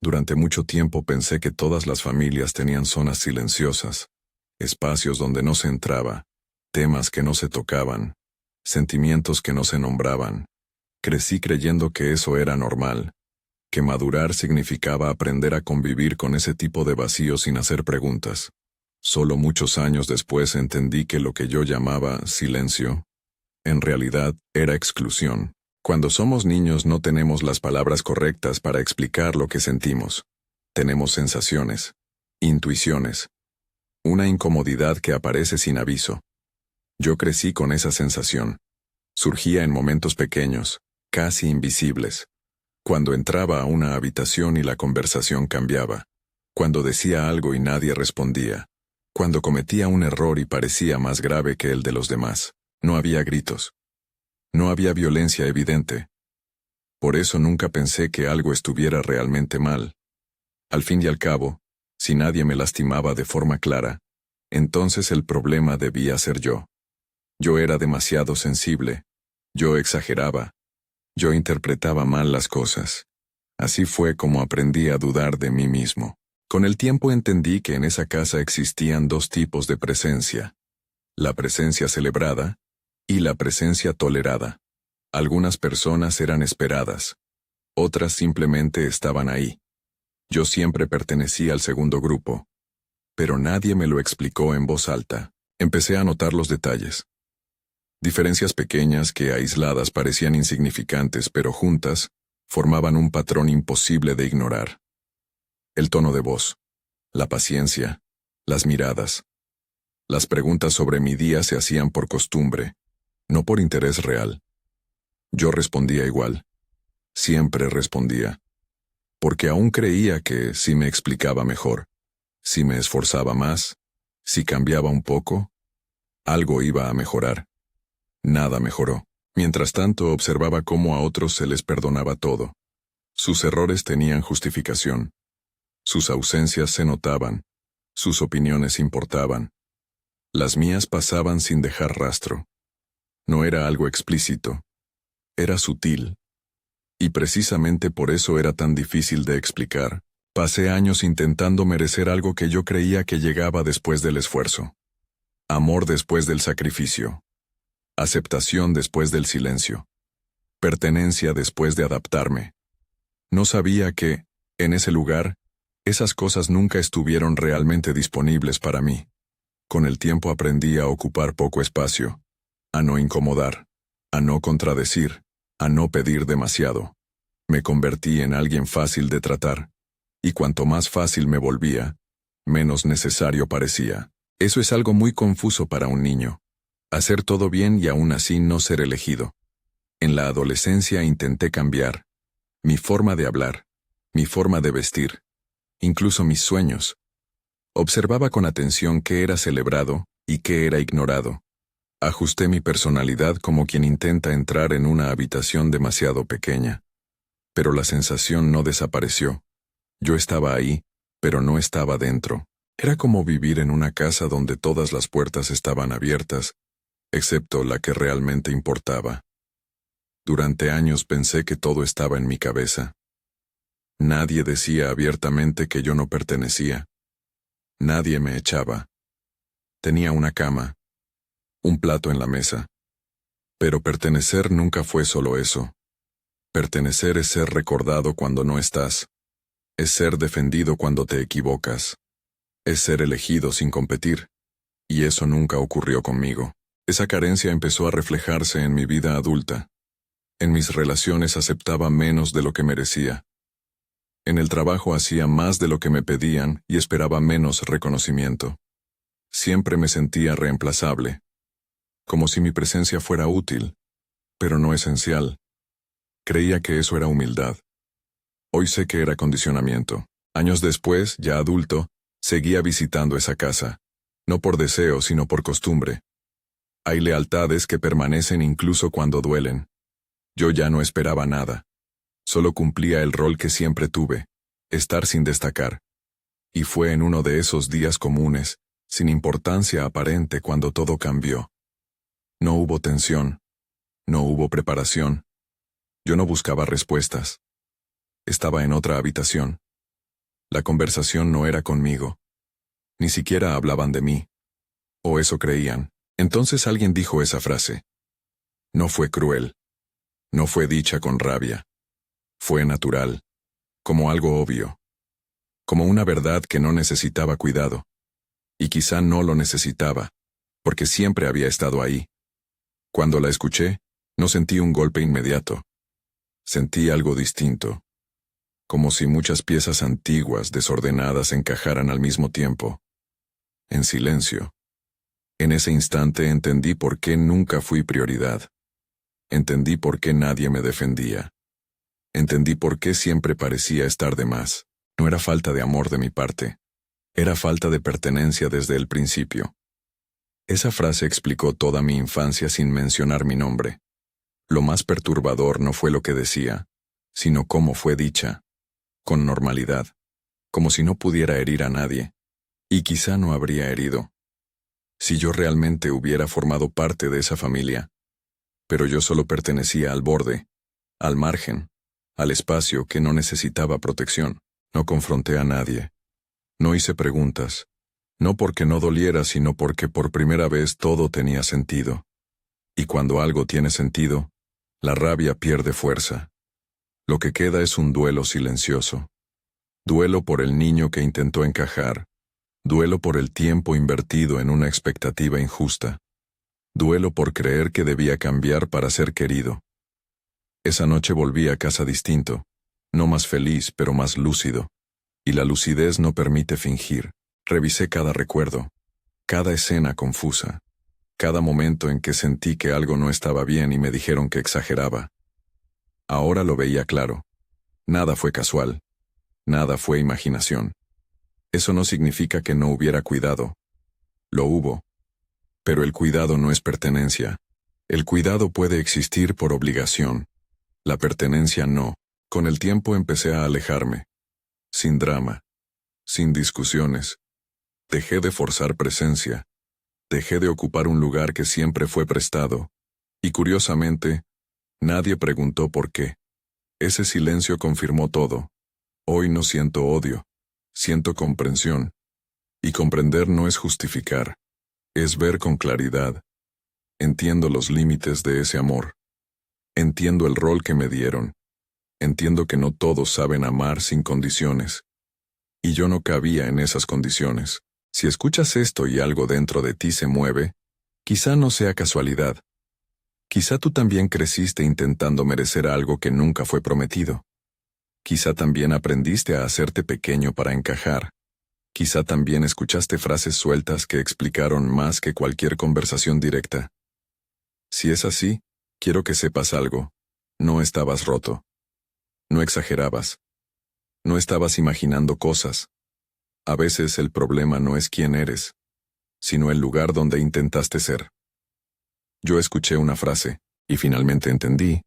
Durante mucho tiempo pensé que todas las familias tenían zonas silenciosas, espacios donde no se entraba, temas que no se tocaban, sentimientos que no se nombraban. Crecí creyendo que eso era normal, que madurar significaba aprender a convivir con ese tipo de vacío sin hacer preguntas. Solo muchos años después entendí que lo que yo llamaba silencio, en realidad era exclusión. Cuando somos niños no tenemos las palabras correctas para explicar lo que sentimos. Tenemos sensaciones, intuiciones, una incomodidad que aparece sin aviso. Yo crecí con esa sensación. Surgía en momentos pequeños, casi invisibles. Cuando entraba a una habitación y la conversación cambiaba. Cuando decía algo y nadie respondía. Cuando cometía un error y parecía más grave que el de los demás. No había gritos. No había violencia evidente. Por eso nunca pensé que algo estuviera realmente mal. Al fin y al cabo, si nadie me lastimaba de forma clara, entonces el problema debía ser yo. Yo era demasiado sensible. Yo exageraba. Yo interpretaba mal las cosas. Así fue como aprendí a dudar de mí mismo. Con el tiempo entendí que en esa casa existían dos tipos de presencia. La presencia celebrada y la presencia tolerada. Algunas personas eran esperadas. Otras simplemente estaban ahí. Yo siempre pertenecía al segundo grupo. Pero nadie me lo explicó en voz alta. Empecé a notar los detalles. Diferencias pequeñas que aisladas parecían insignificantes, pero juntas formaban un patrón imposible de ignorar. El tono de voz, la paciencia, las miradas. Las preguntas sobre mi día se hacían por costumbre, no por interés real. Yo respondía igual. Siempre respondía. Porque aún creía que si me explicaba mejor, si me esforzaba más, si cambiaba un poco, algo iba a mejorar. Nada mejoró. Mientras tanto observaba cómo a otros se les perdonaba todo. Sus errores tenían justificación. Sus ausencias se notaban. Sus opiniones importaban. Las mías pasaban sin dejar rastro. No era algo explícito. Era sutil. Y precisamente por eso era tan difícil de explicar. Pasé años intentando merecer algo que yo creía que llegaba después del esfuerzo. Amor después del sacrificio. Aceptación después del silencio. Pertenencia después de adaptarme. No sabía que, en ese lugar, esas cosas nunca estuvieron realmente disponibles para mí. Con el tiempo aprendí a ocupar poco espacio, a no incomodar, a no contradecir, a no pedir demasiado. Me convertí en alguien fácil de tratar, y cuanto más fácil me volvía, menos necesario parecía. Eso es algo muy confuso para un niño. Hacer todo bien y aún así no ser elegido. En la adolescencia intenté cambiar. Mi forma de hablar, mi forma de vestir, incluso mis sueños. Observaba con atención qué era celebrado y qué era ignorado. Ajusté mi personalidad como quien intenta entrar en una habitación demasiado pequeña. Pero la sensación no desapareció. Yo estaba ahí, pero no estaba dentro. Era como vivir en una casa donde todas las puertas estaban abiertas, excepto la que realmente importaba. Durante años pensé que todo estaba en mi cabeza. Nadie decía abiertamente que yo no pertenecía. Nadie me echaba. Tenía una cama, un plato en la mesa. Pero pertenecer nunca fue solo eso. Pertenecer es ser recordado cuando no estás. Es ser defendido cuando te equivocas. Es ser elegido sin competir. Y eso nunca ocurrió conmigo. Esa carencia empezó a reflejarse en mi vida adulta. En mis relaciones aceptaba menos de lo que merecía. En el trabajo hacía más de lo que me pedían y esperaba menos reconocimiento. Siempre me sentía reemplazable. Como si mi presencia fuera útil, pero no esencial. Creía que eso era humildad. Hoy sé que era condicionamiento. Años después, ya adulto, seguía visitando esa casa. No por deseo, sino por costumbre. Hay lealtades que permanecen incluso cuando duelen. Yo ya no esperaba nada. Solo cumplía el rol que siempre tuve, estar sin destacar. Y fue en uno de esos días comunes, sin importancia aparente, cuando todo cambió. No hubo tensión. No hubo preparación. Yo no buscaba respuestas. Estaba en otra habitación. La conversación no era conmigo. Ni siquiera hablaban de mí. O eso creían. Entonces alguien dijo esa frase. No fue cruel. No fue dicha con rabia. Fue natural. Como algo obvio. Como una verdad que no necesitaba cuidado. Y quizá no lo necesitaba, porque siempre había estado ahí. Cuando la escuché, no sentí un golpe inmediato. Sentí algo distinto. Como si muchas piezas antiguas, desordenadas, encajaran al mismo tiempo. En silencio. En ese instante entendí por qué nunca fui prioridad. Entendí por qué nadie me defendía. Entendí por qué siempre parecía estar de más. No era falta de amor de mi parte. Era falta de pertenencia desde el principio. Esa frase explicó toda mi infancia sin mencionar mi nombre. Lo más perturbador no fue lo que decía, sino cómo fue dicha. Con normalidad. Como si no pudiera herir a nadie. Y quizá no habría herido. Si yo realmente hubiera formado parte de esa familia. Pero yo solo pertenecía al borde, al margen, al espacio que no necesitaba protección. No confronté a nadie. No hice preguntas. No porque no doliera, sino porque por primera vez todo tenía sentido. Y cuando algo tiene sentido, la rabia pierde fuerza. Lo que queda es un duelo silencioso. Duelo por el niño que intentó encajar. Duelo por el tiempo invertido en una expectativa injusta. Duelo por creer que debía cambiar para ser querido. Esa noche volví a casa distinto, no más feliz, pero más lúcido. Y la lucidez no permite fingir. Revisé cada recuerdo, cada escena confusa, cada momento en que sentí que algo no estaba bien y me dijeron que exageraba. Ahora lo veía claro. Nada fue casual. Nada fue imaginación. Eso no significa que no hubiera cuidado. Lo hubo. Pero el cuidado no es pertenencia. El cuidado puede existir por obligación. La pertenencia no. Con el tiempo empecé a alejarme. Sin drama. Sin discusiones. Dejé de forzar presencia. Dejé de ocupar un lugar que siempre fue prestado. Y curiosamente, nadie preguntó por qué. Ese silencio confirmó todo. Hoy no siento odio. Siento comprensión. Y comprender no es justificar. Es ver con claridad. Entiendo los límites de ese amor. Entiendo el rol que me dieron. Entiendo que no todos saben amar sin condiciones. Y yo no cabía en esas condiciones. Si escuchas esto y algo dentro de ti se mueve, quizá no sea casualidad. Quizá tú también creciste intentando merecer algo que nunca fue prometido. Quizá también aprendiste a hacerte pequeño para encajar. Quizá también escuchaste frases sueltas que explicaron más que cualquier conversación directa. Si es así, quiero que sepas algo. No estabas roto. No exagerabas. No estabas imaginando cosas. A veces el problema no es quién eres, sino el lugar donde intentaste ser. Yo escuché una frase, y finalmente entendí,